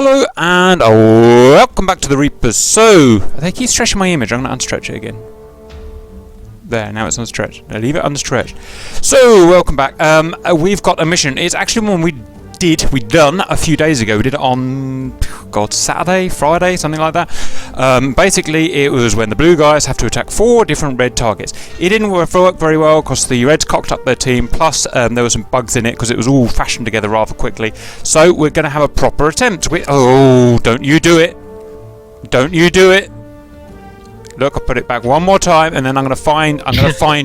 Hello and welcome back to the Reapers. So, they keep stretching my image, I'm going to unstretch it again. There, now it's unstretched. Now leave it unstretched. So, welcome back. We've got a mission. It's actually one we'd done a few days ago. We did it on, Saturday, Friday, something like that. Basically, it was when the blue guys have to attack 4 different red targets. It didn't work very well because the reds cocked up their team, plus there were some bugs in it because it was all fashioned together rather quickly. So we're going to have a proper attempt. Don't you do it. Don't you do it. Look, I'll put it back one more time, and then I'm going to find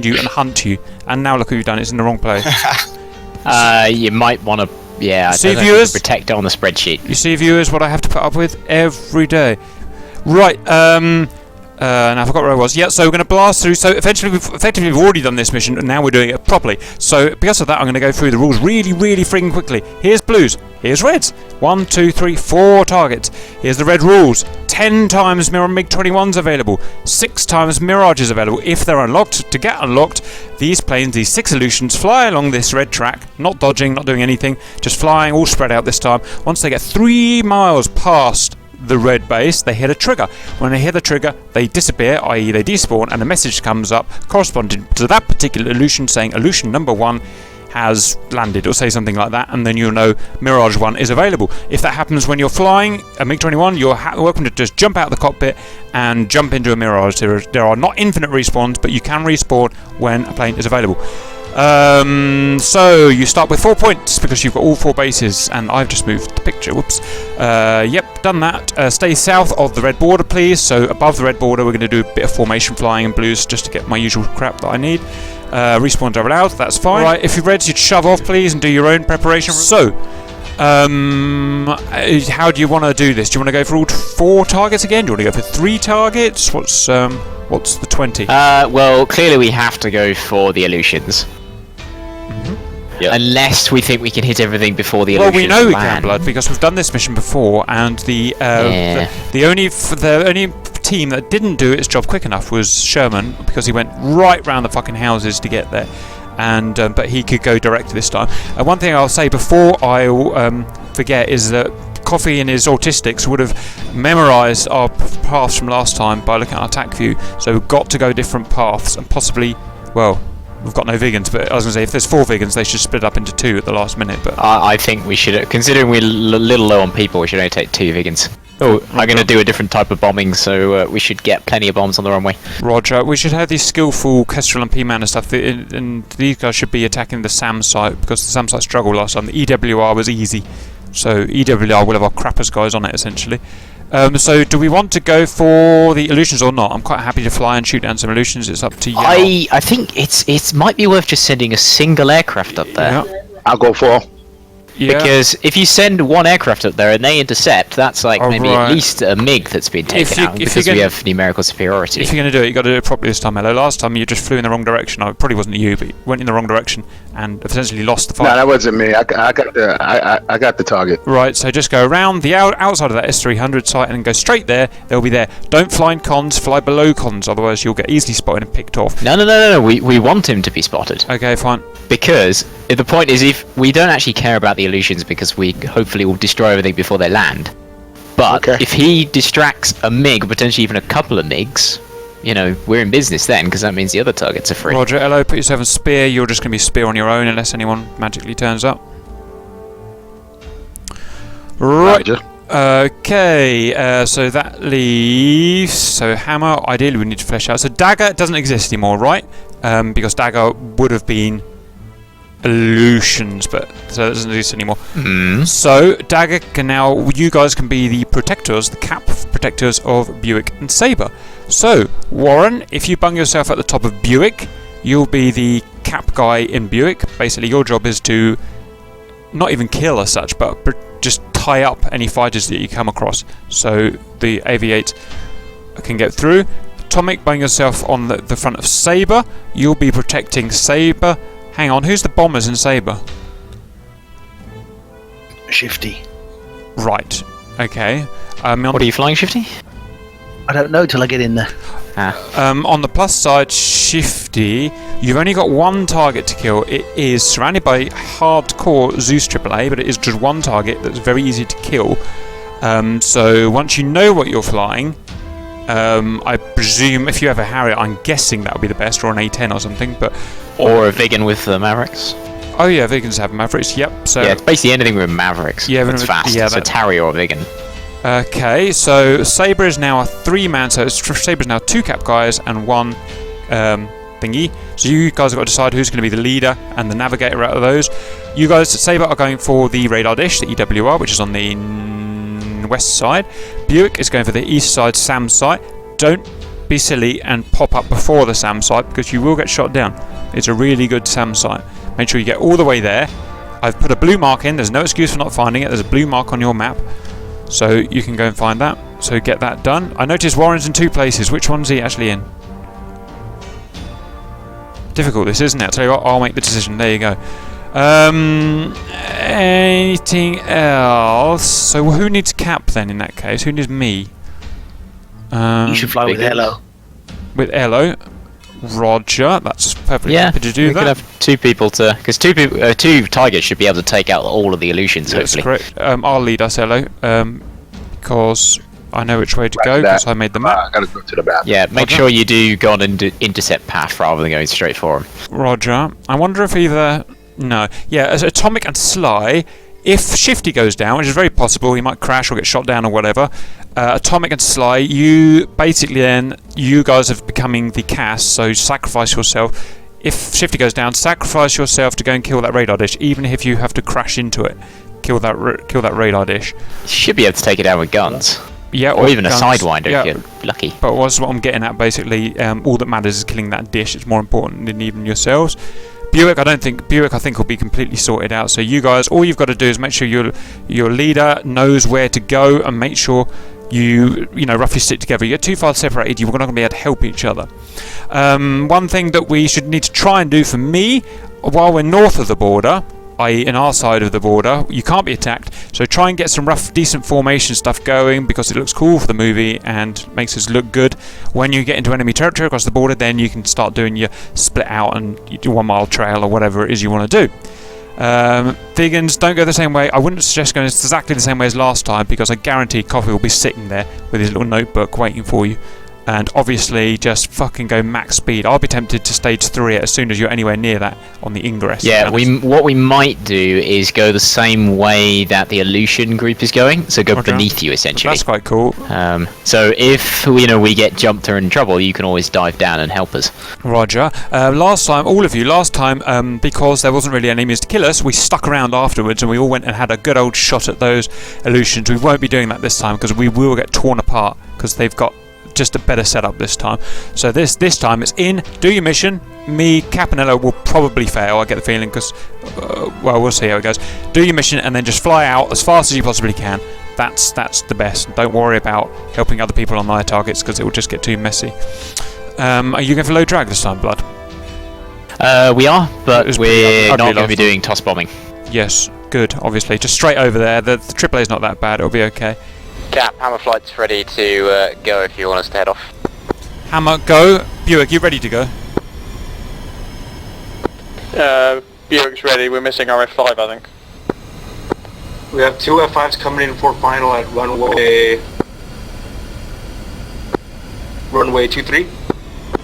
you and hunt you. And now look what you've done. It's in the wrong place. You might want to... Yeah, see, viewers, protect it on the spreadsheet. You see, viewers, what I have to put up with every day. Right, and I forgot where I was. Yeah, so we're going to blast through. So effectively we've already done this mission, and now we're doing it properly. So because of that, I'm going to go through the rules really freaking quickly. Here's blues. Here's reds. 1, 2, 3, 4 targets. Here's the red rules. 10 times MiG-21's available. 6 times Mirage is available. If they're unlocked, to get unlocked, these 6 illusions, fly along this red track, not dodging, not doing anything, just flying, all spread out this time. Once they get 3 miles past the red base, they hit a trigger. When they hit the trigger, they disappear, i.e. they despawn, and a message comes up corresponding to that particular illusion saying illusion number 1 has landed, or say something like that, and then you'll know Mirage 1 is available. If that happens when you're flying a MiG-21, you're welcome to just jump out of the cockpit and jump into a Mirage. There are not infinite respawns, but you can respawn when a plane is available. So you start with 4 points because you've got all 4 bases, and I've just moved the picture. Whoops. Yep, done that. Stay south of the red border, please. So above the red border, we're going to do a bit of formation flying in blues just to get my usual crap that I need. Respawns are allowed, that's fine. Right, if you're reds, you'd shove off, please, and do your own preparation. So, how do you want to do this? Do you want to go for all 4 targets again? Do you want to go for 3 targets? What's the 20? Well, clearly we have to go for the illusions. Yep. Unless we think we can hit everything before the illusions. Well, we know we can, Blood, because we've done this mission before, and the only team that didn't do its job quick enough was Sherman, because he went right round the fucking houses to get there, and but he could go direct this time. One thing I'll say before I forget is that Coffee and his autistics would have memorised our paths from last time by looking at our attack view, so we've got to go different paths, and possibly, well, we've got no Viggens, but I was going to say, if there's 4 Viggens, they should split up into 2 at the last minute. But I think we should, considering we're a little low on people, we should only take 2 Viggens. Oh, I'm going to do a different type of bombing, so we should get plenty of bombs on the runway. Roger. We should have these skillful Kestrel and P-Man and stuff, and these guys should be attacking the SAM site, because the SAM site struggled last time. The EWR was easy, so EWR will have our crappers guys on it, essentially. So do we want to go for the illusions or not? I'm quite happy to fly and shoot down some illusions. It's up to you. I think it might be worth just sending a single aircraft up there. Yeah. I'll go for. Yeah. Because if you send 1 aircraft up there and they intercept, that's like maybe at least a MiG that's been taken out, because we have numerical superiority. If you're going to do it, you've got to do it properly this time, Hello. Last time you just flew in the wrong direction. It probably wasn't you, but you went in the wrong direction and essentially lost the fight. No, that wasn't me. I got the target. Right, so just go around the outside of that S300 site and go straight there. They'll be there. Don't fly in cons, fly below cons, otherwise you'll get easily spotted and picked off. No. We want him to be spotted. Okay, fine. Because the point is, if we don't actually care about the illusions, because we hopefully will destroy everything before they land. But if he distracts a MiG, potentially even a couple of MiGs, you know, we're in business then, because that means the other targets are free. Roger, hello, put yourself in spear. You're just going to be spear on your own unless anyone magically turns up. Right. Roger. Okay, so that leaves... So hammer, ideally we need to flesh out. So dagger doesn't exist anymore, right? Because dagger would have been illusions, but so that doesn't exist anymore. So dagger can now, you guys can be the protectors, the cap protectors of Buick and Sabre. So Warren, if you bung yourself at the top of Buick, you'll be the cap guy in Buick. Basically your job is to not even kill as such, but just tie up any fighters that you come across, so the AV-8 can get through. Atomic, bung yourself on the front of Sabre. You'll be protecting Sabre. Hang on, who's the bombers in Sabre? Shifty. Right, okay. What are you flying, Shifty? I don't know till I get in there. On the plus side, Shifty, you've only got 1 target to kill. It is surrounded by hardcore Zeus AAA, but it is just 1 target that's very easy to kill. So once you know what you're flying, I presume if you have a Harrier, I'm guessing that would be the best, or an A10 or something. But or a Viggen with the Mavericks. Oh yeah, Viggens have Mavericks. Yep. So yeah, it's basically anything with Mavericks. Yeah, it's fast. Yeah, so it's Harrier or Viggen. Okay, so Sabre is now a 3-man, so Sabre is now 2 cap guys and 1 thingy. So you guys have got to decide who's going to be the leader and the navigator out of those. You guys at Sabre are going for the radar dish, the EWR, which is on the west side. Buick is going for the east side SAM site. Don't be silly and pop up before the SAM site because you will get shot down. It's a really good SAM site. Make sure you get all the way there. I've put a blue mark in. There's no excuse for not finding it. There's a blue mark on your map, so you can go and find that. So get that done. I noticed Warren's in 2 places. Which one's he actually in? Difficult this, isn't it? I'll tell you what, I'll make the decision. There you go. Anything else? So who needs cap then in that case? Who needs me? You should fly with Elo. With Elo. Roger, that's perfectly happy to do we that. Could have 2 people to, because 2 targets should be able to take out all of the illusions. That's hopefully. correct. I'll lead us, Elo, because I know which way to go because I made the map. I gotta go to the bathroom. Yeah, make sure you do go on and intercept path rather than going straight for him. Roger. I wonder if either... No. Yeah, as Atomic and Sly, if Shifty goes down, which is very possible, he might crash or get shot down or whatever, Atomic and Sly, you basically then, you guys are becoming the cast, so sacrifice yourself. If Shifty goes down, sacrifice yourself to go and kill that radar dish, even if you have to crash into it. Kill that radar dish. You should be able to take it down with guns. Yeah, or even guns. A Sidewinder if you're lucky. But what's what I'm getting at basically, all that matters is killing that dish. It's more important than even yourselves. Buick, I think will be completely sorted out. So you guys, all you've got to do is make sure your leader knows where to go and make sure you roughly stick together. You're too far separated, you're not going to be able to help each other. One thing that we should need to try and do for me, while we're north of the border, i.e. in our side of the border, you can't be attacked, so try and get some rough, decent formation stuff going because it looks cool for the movie and makes us look good. When you get into enemy territory across the border, then you can start doing your split out and you do 1 mile trail or whatever it is you want to do. Viggens, don't go the same way. I wouldn't suggest going exactly the same way as last time because I guarantee Coffee will be sitting there with his little notebook waiting for you. And obviously just fucking go max speed. I'll be tempted to stage 3 it as soon as you're anywhere near that on the ingress. Yeah, what we might do is go the same way that the Aleutian group is going, so go beneath you essentially. That's quite cool. So if we get jumped or in trouble, you can always dive down and help us. Roger. Last time, because there wasn't really enemies to kill us, we stuck around afterwards and we all went and had a good old shot at those Aleutians. We won't be doing that this time because we will get torn apart because they've got just a better setup this time. So this time it's in, do your mission. Me, Capanello will probably fail, I get the feeling, because we'll see how it goes. Do your mission and then just fly out as fast as you possibly can. That's the best. Don't worry about helping other people on their targets because it will just get too messy. Are you going for low drag this time, Blood? We are, but we're not going to be doing toss bombing. Yes, good, obviously. Just straight over there. The AAA is not that bad, it'll be okay. Cap, Hammer flight's ready to go if you want us to head off. Hammer, go. Buick, you ready to go? Buick's ready, we're missing our F5 I think. We have 2 F5s coming in for final at runway 23.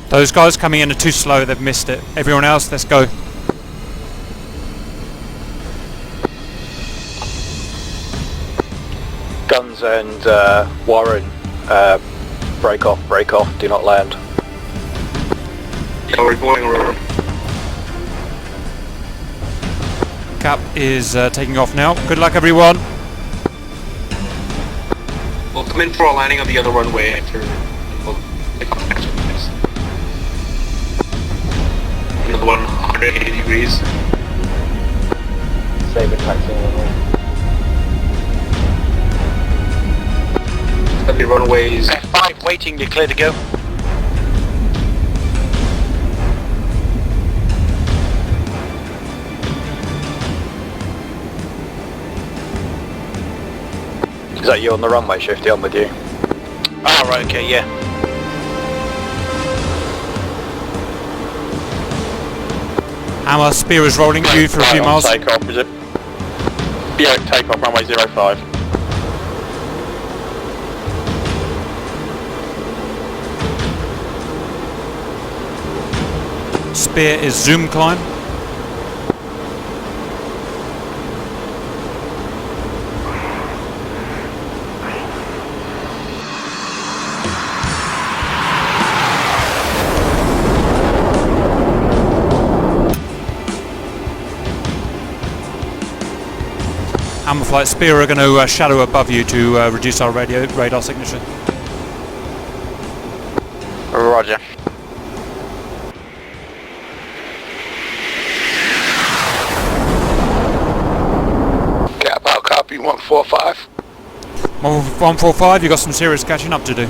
Those guys coming in are too slow, they've missed it. Everyone else, let's go. Guns and Warren, break off, do not land. Yeah, we're going around. Cap is taking off now. Good luck, everyone. We'll come in for a landing on the other runway after another 180 degrees. Save it, taxiing. The runways. F5 waiting, you're clear to go. Is that you on the runway, Shifty? I'm with you. Oh, right, okay, yeah. Hammer, spear is rolling you for a few miles. Takeoff, is it? Yeah, takeoff, runway 05. Spear is zoom climb. Hammer Flight Spear are going to shadow above you to reduce our radar signature. Roger. Cap out, copy 145. 145, you got some serious catching up to do.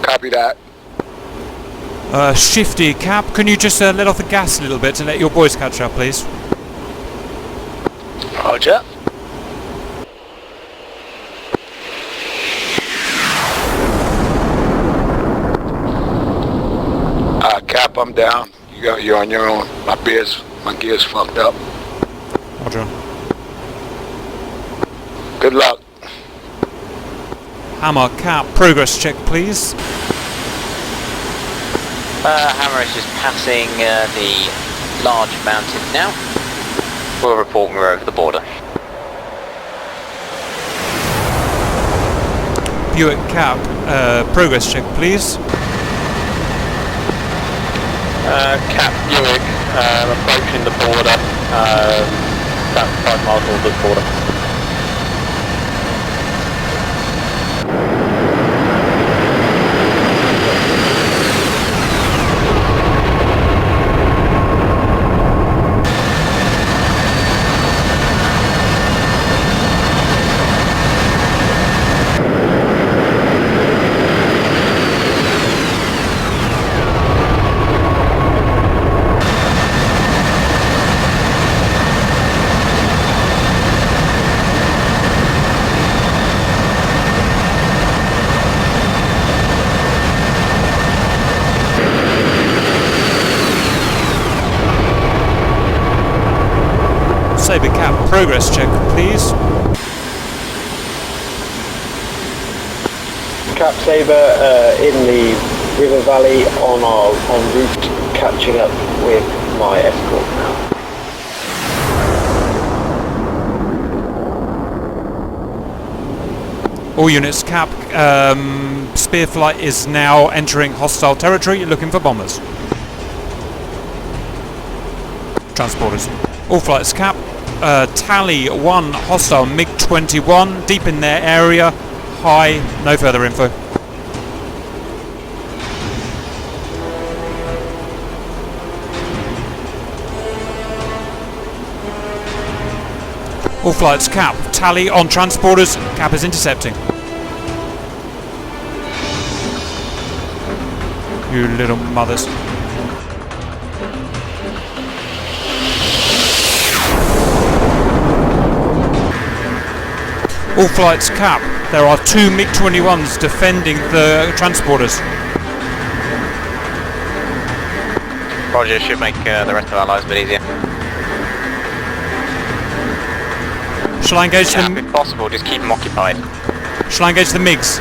Copy that. Shifty, Cap, can you just let off the gas a little bit and let your boys catch up, please? Roger. Cap, I'm down. You're on your own. My gear's fucked up. Roger. Good luck. Hammer, Cap, progress check, please. Hammer is just passing the large mountain now. We'll report when we're over the border. Buick, Cap, progress check, please. Cap Buick, approaching the border, about 5 miles north of the border. Saber, Cap, progress check, please. Cap Saber in the river valley en route, catching up with my escort now. All units, Cap, Spear Flight is now entering hostile territory, looking for bombers. Transporters. All flights, Cap. Tally 1 hostile MiG-21 deep in their area. High, no further info. All flights, Cap. Tally on transporters. Cap is intercepting. You little mothers. All flights, Cap. There are 2 MiG-21s defending the transporters. Roger, should make the rest of our lives a bit easier. Shall I engage Yeah, them? if possible, just keep them occupied. Shall I engage the MiGs?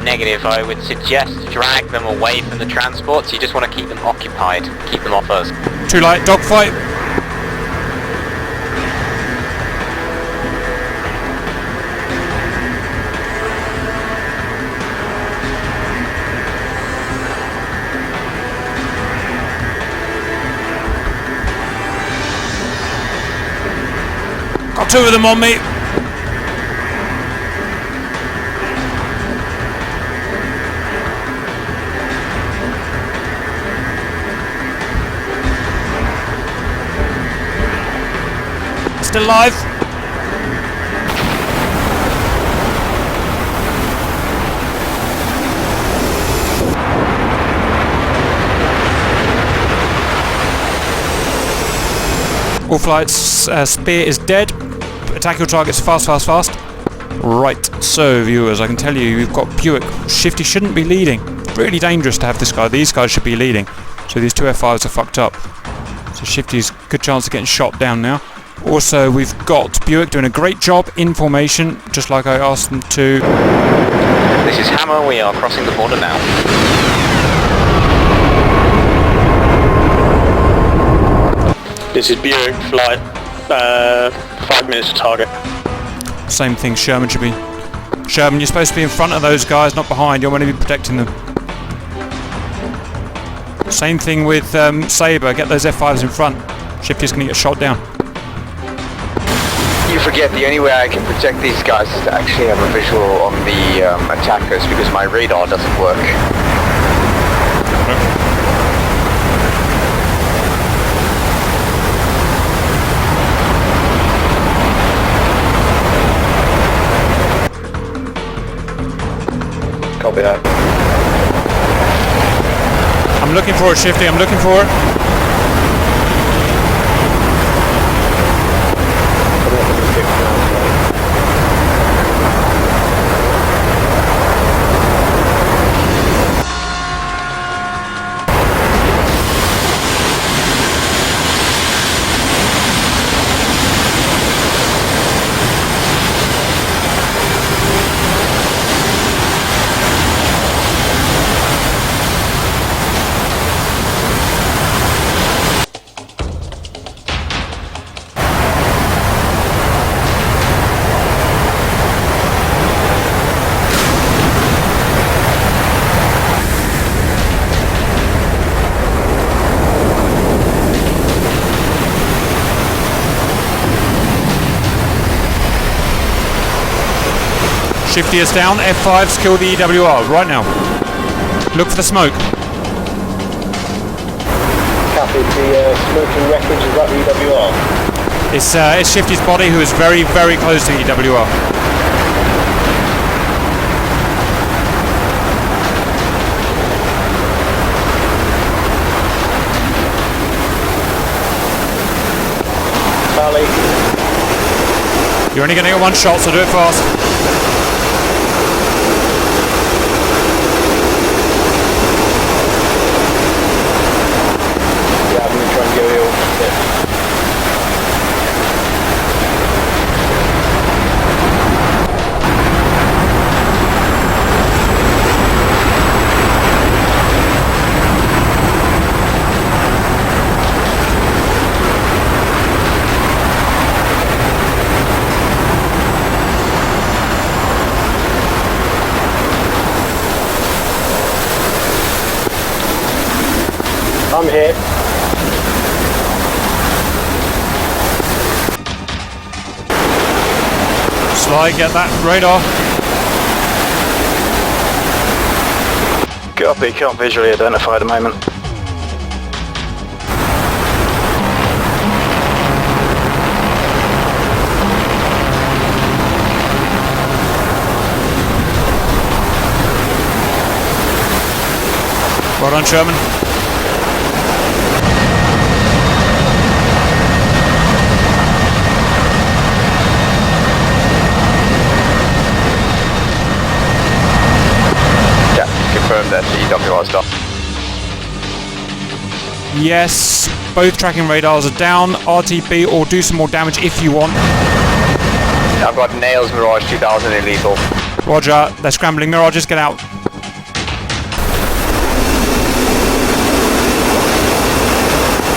Negative, I would suggest drag them away from the transports. You just want to keep them occupied. Keep them off us. Too light, dogfight. Got 2 of them on me. Still alive. All flights, Spear is dead. Attack your targets fast, fast, fast. Right, so viewers, I can tell you, you've got Buick. Shifty shouldn't be leading. Really dangerous to have this guy. These guys should be leading. So these 2 F5s are fucked up. So Shifty's good chance of getting shot down now. Also, we've got Buick doing a great job in formation, just like I asked them to. This is Hammer, we are crossing the border now. This is Buick flight. 5 minutes to target. Same thing, Sherman should be... Sherman, you're supposed to be in front of those guys, not behind. You're meant to be protecting them. Same thing with Sabre. Get those F5s in front. Shifty's going to get shot down. You forget the only way I can protect these guys is to actually have a visual on the attackers because my radar doesn't work. Copy that. I'm looking for it, Shifty. I'm looking for it. Shifty is down, F5s kill the EWR, right now. Look for the smoke. Copy, the smoking wreckage, is that the EWR? It's Shifty's body who is very, very close to the EWR. Valley. You're only going to get one shot, so do it fast. I'm here. Sly, get that radar. Copy, can't visually identify at the moment. Well done, Sherman. Confirm that the EWR is down. Yes, both tracking radars are down. RTB or do some more damage if you want. I've got Nails Mirage 2000 in lethal. Roger, they're scrambling. Mirages, get out.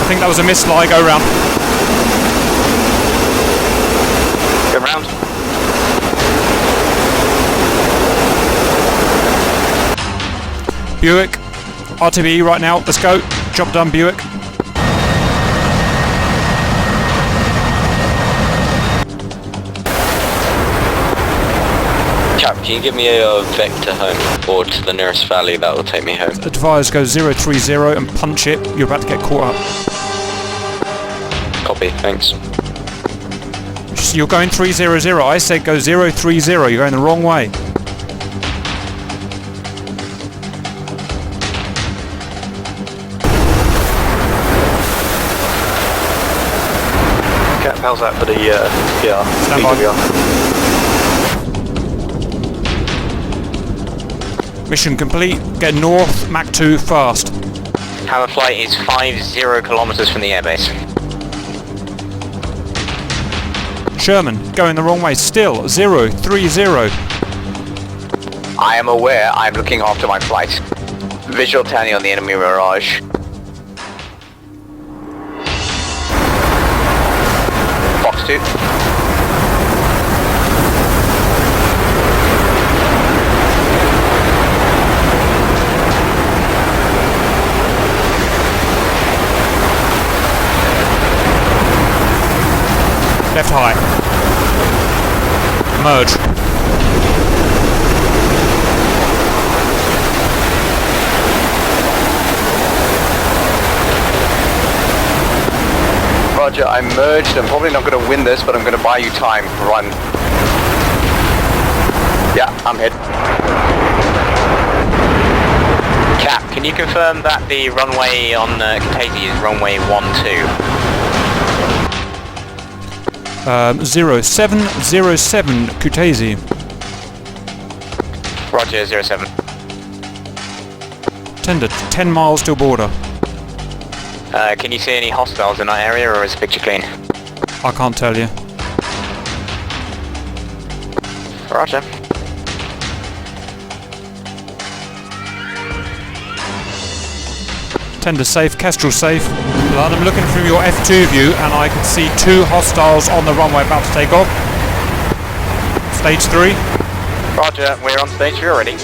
I think that was a miss, Sly. Go round. Go round. Buick, RTB right now. Let's go. Job done, Buick. Cap, can you give me a vector home or to the nearest valley that will take me home? Advise go 030 and punch it. You're about to get caught up. Copy, thanks. You're going 300. I said go 030. You're going the wrong way. How's that for the Stand by. Mission complete. Get north, Mach 2 fast. Hammer flight is 50 kilometers from the airbase. Sherman, going the wrong way. Still 030. I am aware. I'm looking after my flight. Visual Tanny on the enemy Mirage. Fox 2. Left high. Merge. Roger, I'm merged. I'm probably not going to win this, but I'm going to buy you time. Run. Yeah, I'm hit. Cap, can you confirm that the runway on Katesi is runway 12? 0707 Kutaisi. Roger, 07. Tender, 10 miles to border. Can you see any hostiles in that area, or is the picture clean? I can't tell you. Roger. Tender safe, Kestrel safe. Blood, I'm looking through your F2 view and I can see 2 hostiles on the runway about to take off. Stage 3. Roger, we're on stage 3 already.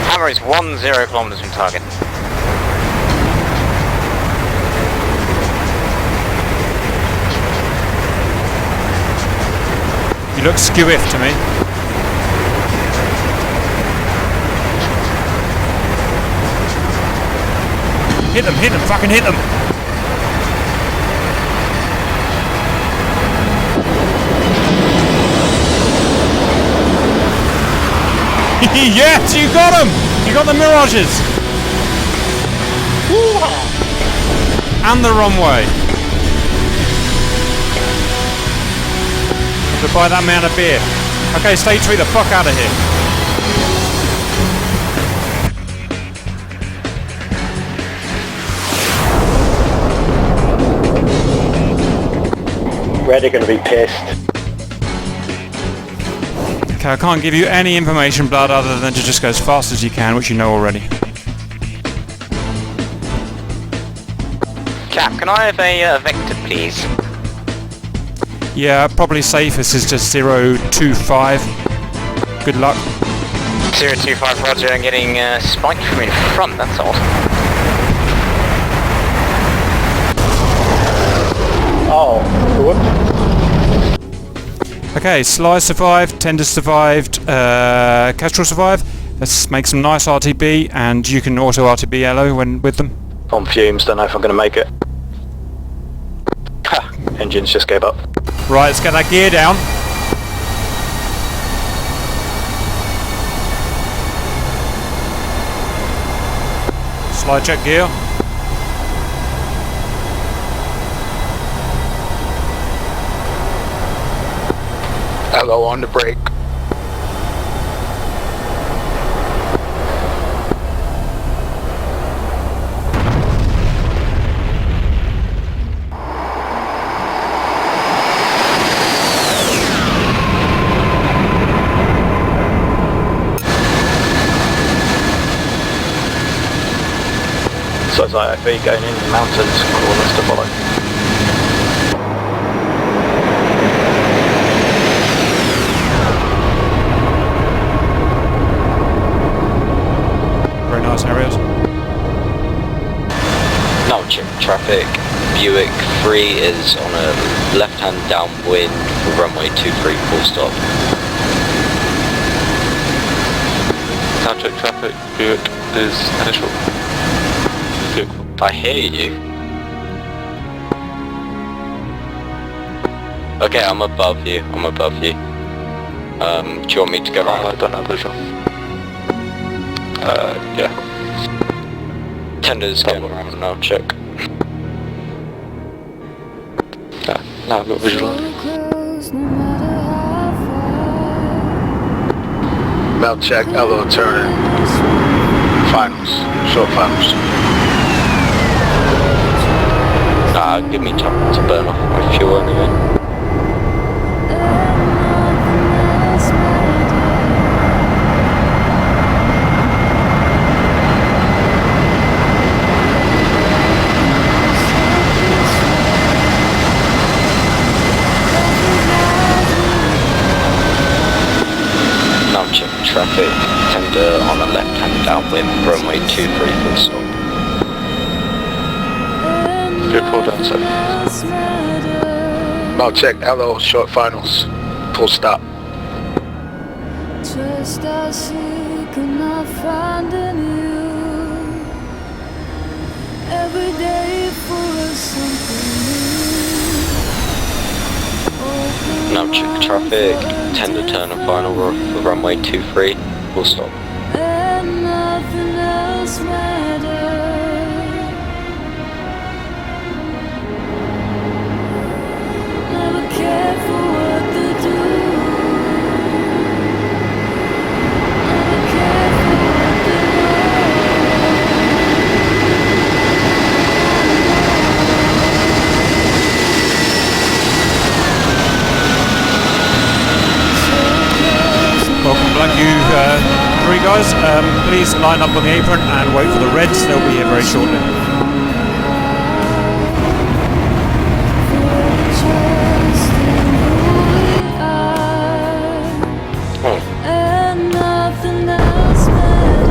Hammer is 10 kilometers from target. You look skew-if to me. Hit them, fucking hit them! Yes, you got them! You got the Mirages! And the runway. To buy that man a beer. Okay, stage 3, the fuck out of here. Red are going to be pissed. Okay, I can't give you any information, Blood, other than to just go as fast as you can, which you know already. Cap, can I have a vector, please? Yeah, probably safest is just 025. Good luck. 025, Roger, I'm getting spiked from in front, that's odd. Oh, whoops. Okay, Sly survived, Tender survived, Kestrel survived. Let's make some nice RTB, and you can auto RTB yellow when with them. On fumes, don't know if I'm going to make it. Ha! Engines just gave up. Right, let's get that gear down. Slide check gear. Hello on the brake. So it's like IFV going in the mountains, corners to follow. Very nice areas. Now check traffic. Buick 3 is on a left-hand downwind for runway 23 full stop. Now check traffic. Buick is initial. I hear you. Okay, I'm above you. Do you want me to go around? I don't have visual. Yeah. Tender's going around now, check. Now I've got visual. Melt check, elbow turning. Finals. Short finals. Give me time to burn off my fuel anyway. traffic, tender on a left-hand downwind, runway 23 full stop. Good pull down, sir. Mount check, LO, short finals, full stop. Trust I seek and I find in you. Every day for something new. Now check traffic, tender turn and final for runway 23 full stop. And nothing else matters. Never cared for what they do. Never cared for what they Welcome back, you three guys. Please line up on the apron and wait for the Reds. They'll be here very shortly. and nothing else matters.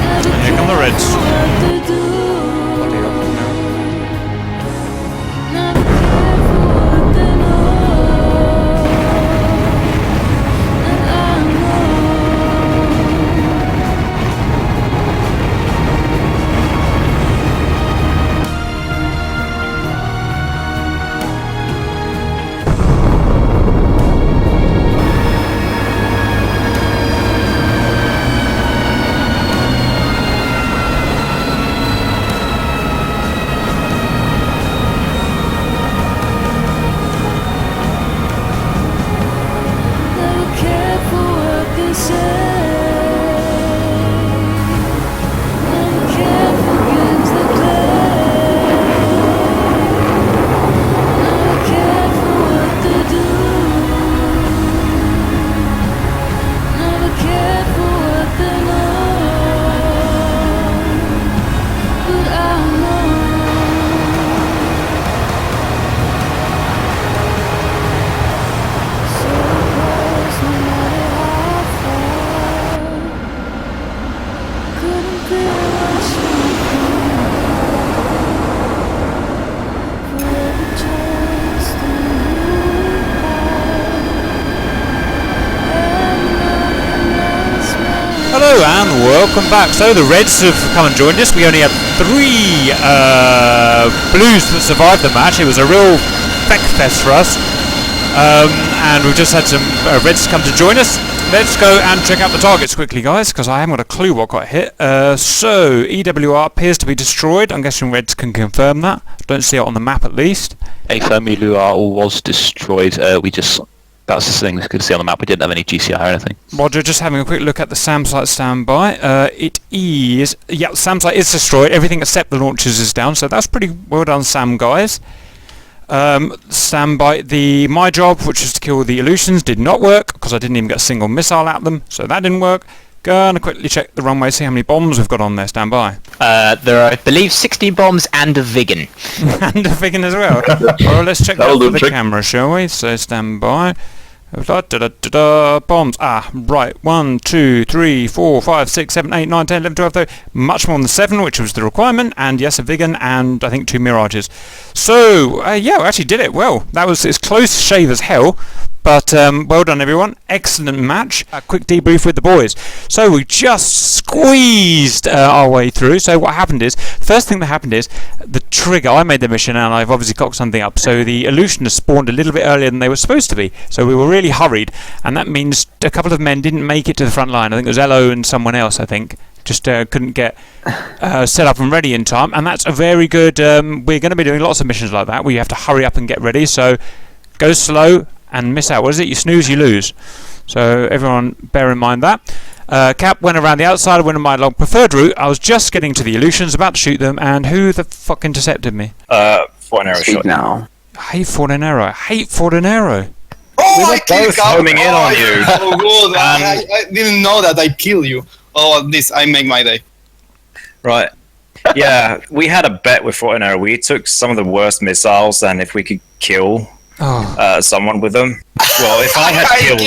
And here come the Reds. What they do. Never care for what they know. And I know. Never care for what they say. Never care for games they play. Never care for what they do. Never care for what they know. But I know. So close, no matter how far. Couldn't be what you forever trust in you. And nothing else matters. Hello and welcome back. So the Reds have come and joined us. We only had 3 Blues that survived the match. It was a real feck fest for us. And we've just had some Reds come to join us. Let's go and check out the targets quickly, guys, because I haven't got a clue what got hit. So EWR appears to be destroyed. I'm guessing Reds can confirm that. Don't see it on the map at least. EWR was destroyed. That's the thing we could see on the map. We didn't have any GCI or anything. Roger, just having a quick look at the SAM site standby. It is... Yeah, SAM site is destroyed. Everything except the launchers is down, so that's pretty well done, SAM guys. Standby. My job, which was to kill the Illusions, did not work, because I didn't even get a single missile at them, so that didn't work. Gonna quickly check the runway, see how many bombs we've got on there, standby. There are, I believe, 16 bombs and a Viggen. And a Viggen as well. Well, let's check that for the camera, shall we? So standby. Bombs. Right. 1, 2, 3, 4, 5, 6, 7, 8, 9, 10, 11, 12, 13. Much more than 7, which was the requirement. And yes, a Viggen and I think 2 Mirages. So, yeah, we actually did it well. It's close shave as hell. But well done, everyone. Excellent match. A quick debrief with the boys. So we just squeezed our way through. So what happened is, first thing that happened is, the trigger, I made the mission and I've obviously cocked something up. So the Illusioners spawned a little bit earlier than they were supposed to be. So we were really hurried. And that means a couple of men didn't make it to the front line. I think it was Elo and someone else, I think. Just couldn't get set up and ready in time. And that's a very good... we're going to be doing lots of missions like that where you have to hurry up and get ready. So go slow and miss out. What is it? You snooze, you lose. So everyone bear in mind that. Cap went around the outside, went on my long preferred route. I was just getting to the Illusions, about to shoot them, and who the fuck intercepted me? Forward arrow shot now. I hate forward and arrow. I hate forward and arrow. Oh, we were both homing in on you. So good. I didn't know that I killed you. Oh, this I make my day. Right. Yeah, we had a bet with forward arrow. We took some of the worst missiles, and if we could kill someone with them. Well, if I had killed...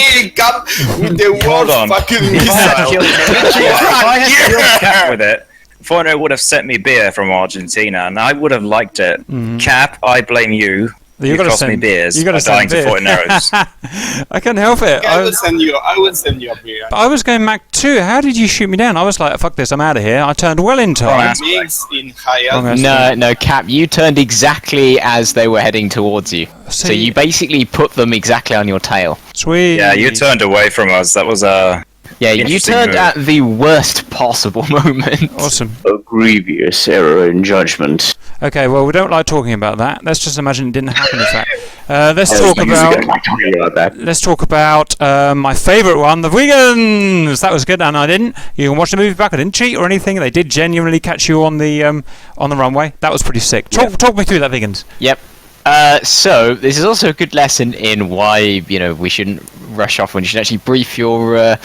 with the Hold on. fucking If I had missile. killed, if I had killed Cap with it, Fortnite would have sent me beer from Argentina, and I would have liked it. Cap, I blame you. You cost me beers by dying to Fort Arrows. I can't help it. I will send you a beer. I was going Mach 2. How did you shoot me down? I was like, fuck this, I'm out of here. I turned well in time. No, Cap, you turned exactly as they were heading towards you. So you basically put them exactly on your tail. Sweet. Yeah, you turned away from us. That was Yeah, you turned at the worst possible moment. Awesome. A grievous error in judgment. Okay, well, we don't like talking about that. Let's just imagine it didn't happen, in fact. Let's talk about my favourite one, the Viggens. That was good, and I didn't. You can watch the movie back. I didn't cheat or anything. They did genuinely catch you on the runway. That was pretty sick. Talk me through that, Viggens. Yep. So this is also a good lesson in why we shouldn't rush off when you should actually brief your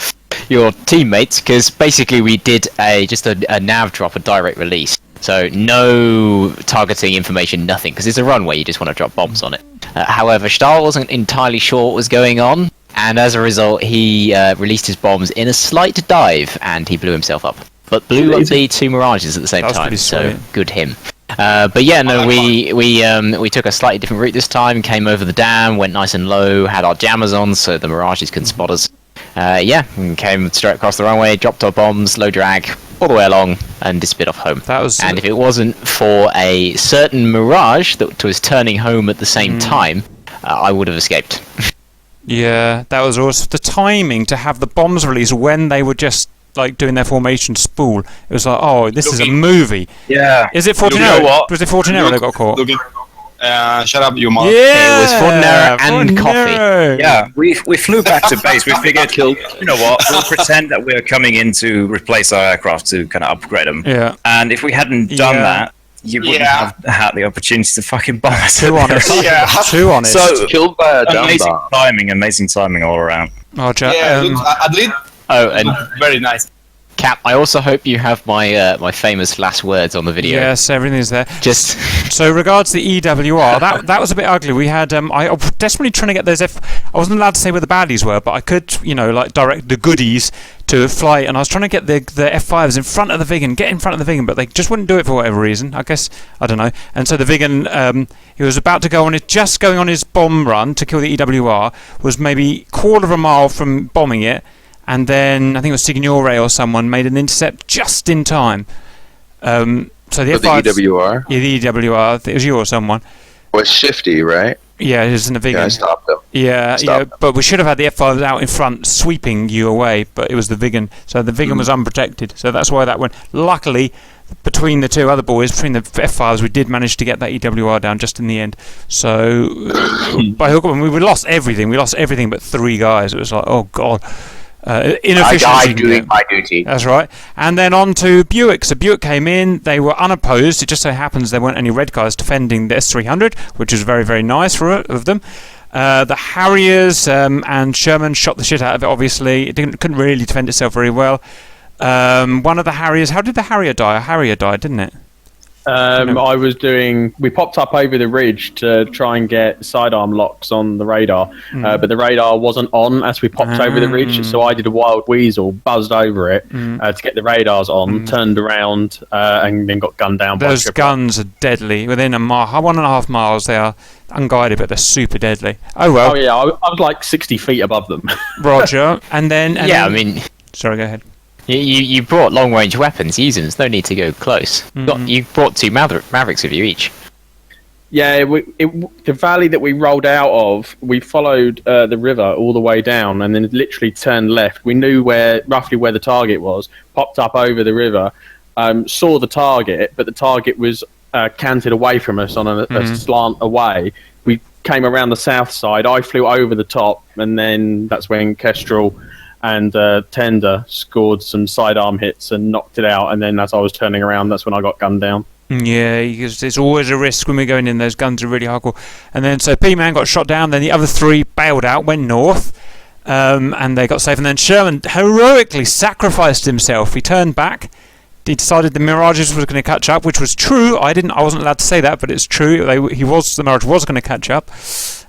teammates, because basically we did just a nav drop, a direct release. So no targeting information, nothing, because it's a runway, you just want to drop bombs on it. However, Stahl wasn't entirely sure what was going on, and as a result he released his bombs in a slight dive, and he blew himself up. But blew up the two Mirages at the same time, so good him. But yeah, no, we took a slightly different route this time, came over the dam, went nice and low, had our jammers on so the Mirages couldn't spot us. And came straight across the runway, dropped our bombs, low drag, all the way along, and disappeared off home. And if it wasn't for a certain Mirage that was turning home at the same time, I would have escaped. Yeah, that was also the timing to have the bombs released when they were just like doing their formation spool. It was like, oh, this is a movie. Yeah. Is it Fortunero? Was it Fortunero that got caught? Shut up, you mother. Yeah, it was Fortunero and Coffee. Yeah, we flew back to base. We figured, you know what, we'll pretend that we're coming in to replace our aircraft to kind of upgrade them. Yeah. And if we hadn't done that, you wouldn't have had the opportunity to fucking bomb us. Too honest. Too honest. So, killed by a amazing timing all around. Roger. At least. Oh, and very nice. Cap, I also hope you have my my famous last words on the video. Yes, everything's there. Just so regards to the EWR, that was a bit ugly. We had I was desperately trying to get those I wasn't allowed to say where the baddies were, but I could like direct the goodies to fly, and I was trying to get the F5s in front of the Viggen, get in front of the Viggen, but they just wouldn't do it for whatever reason. I guess I don't know. And so the Viggen, he was about to go on just going on his bomb run to kill the EWR, was maybe quarter of a mile from bombing it. And then I think it was Signore or someone made an intercept just in time. So the F5s, EWR? Yeah, the EWR. It was you or someone. Was Shifty, right? Yeah, it was in the Viggen. Yeah, I stopped them. Yeah, but we should have had the F5s out in front sweeping you away, but it was the Viggen. So the Viggen was unprotected. So that's why that went. Luckily, between the two other boys, between the F5s, we did manage to get that EWR down just in the end. So by hook we lost everything. We lost everything but 3 guys. It was like, oh god. Inefficiency. I doing my duty. That's right. And then on to Buick. So Buick came in. They were unopposed. It just so happens there weren't any red guys defending the S300, which was very, very nice of them. The Harriers and Sherman shot the shit out of it, obviously. It couldn't really defend itself very well. One of the Harriers... How did the Harrier die? A Harrier died, didn't it? We popped up over the ridge to try and get sidearm locks on the radar, but the radar wasn't on as we popped over the ridge, so I did a wild weasel, buzzed over it to get the radars on, turned around, and then got gunned down. Those guns are deadly. Within 1.5 miles, they are unguided, but they're super deadly. Oh well. Oh yeah, I was like 60 feet above them. Roger. And then... I mean... Sorry, go ahead. You brought long range weapons, use them. There's no need to go close. You brought 2 Mavericks with you each. Yeah, the valley that we rolled out of, we followed the river all the way down, and then literally turned left. We knew roughly where the target was. Popped up over the river, saw the target, but the target was canted away from us on a slant away. We came around the south side. I flew over the top, and then that's when Kestrel and Tender scored some sidearm hits and knocked it out, and then as I was turning around, that's when I got gunned down. Yeah, because it's always a risk when we're going in. Those guns are really hardcore. And then so P-Man got shot down, then the other 3 bailed out, went north, and they got safe. And then Sherman heroically sacrificed himself. He turned back he decided the Mirages was going to catch up, which was true. I wasn't allowed to say that, but it's true. The Mirage was going to catch up,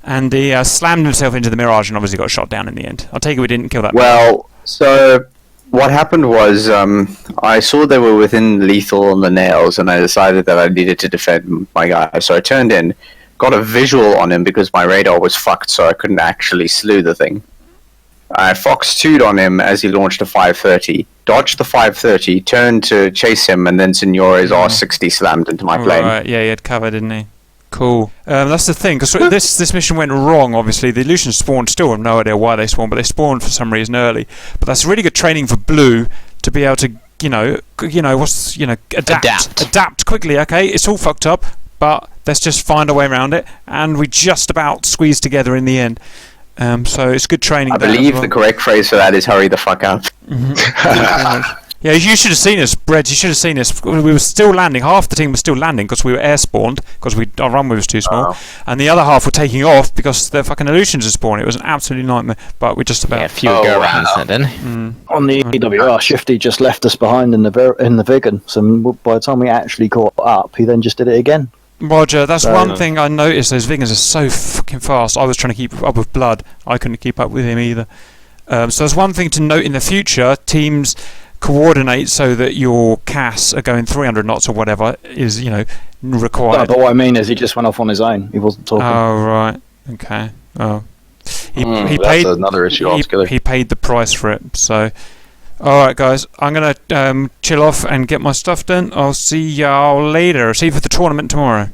and he slammed himself into the Mirage and obviously got shot down in the end. I'll take it we didn't kill that. Well, so what happened was I saw they were within lethal on the nails, and I decided that I needed to defend my guy. So I turned in, got a visual on him because my radar was fucked, so I couldn't actually slew the thing. I Fox 2'd on him as he launched a 530, dodged the 530, turned to chase him, and then Signore's R60 slammed into my plane. Right, yeah, he had cover, didn't he? Cool. That's the thing, because this mission went wrong, obviously. The Illusions spawned, still have no idea why they spawned, but they spawned for some reason early. But that's really good training for Blue to be able to, adapt quickly, okay? It's all fucked up, but let's just find a way around it, and we just about squeezed together in the end. So it's good training. I believe the correct phrase for that is hurry the fuck up. Yeah, you should have seen us, Breds. You should have seen us. We were still landing. Half the team was still landing because we were air spawned because our runway was too small, and the other half were taking off because the fucking Illusions are spawning. It was an absolute nightmare. But we just about few go arounds then. On the EWR, Shifty just left us behind in the Viggen. So by the time we actually caught up, he then just did it again. Roger, that's one thing I noticed. Those Viggins are so fucking fast. I was trying to keep up with Blood. I couldn't keep up with him either. So there's one thing to note in the future. Teams coordinate so that your CAS are going 300 knots or whatever is, required. No, but what I mean is he just went off on his own. He wasn't talking. Oh, right. Okay. Oh. He that's paid another issue altogether. He paid the price for it. So, all right, guys. I'm going to chill off and get my stuff done. I'll see y'all later. See you for the tournament tomorrow.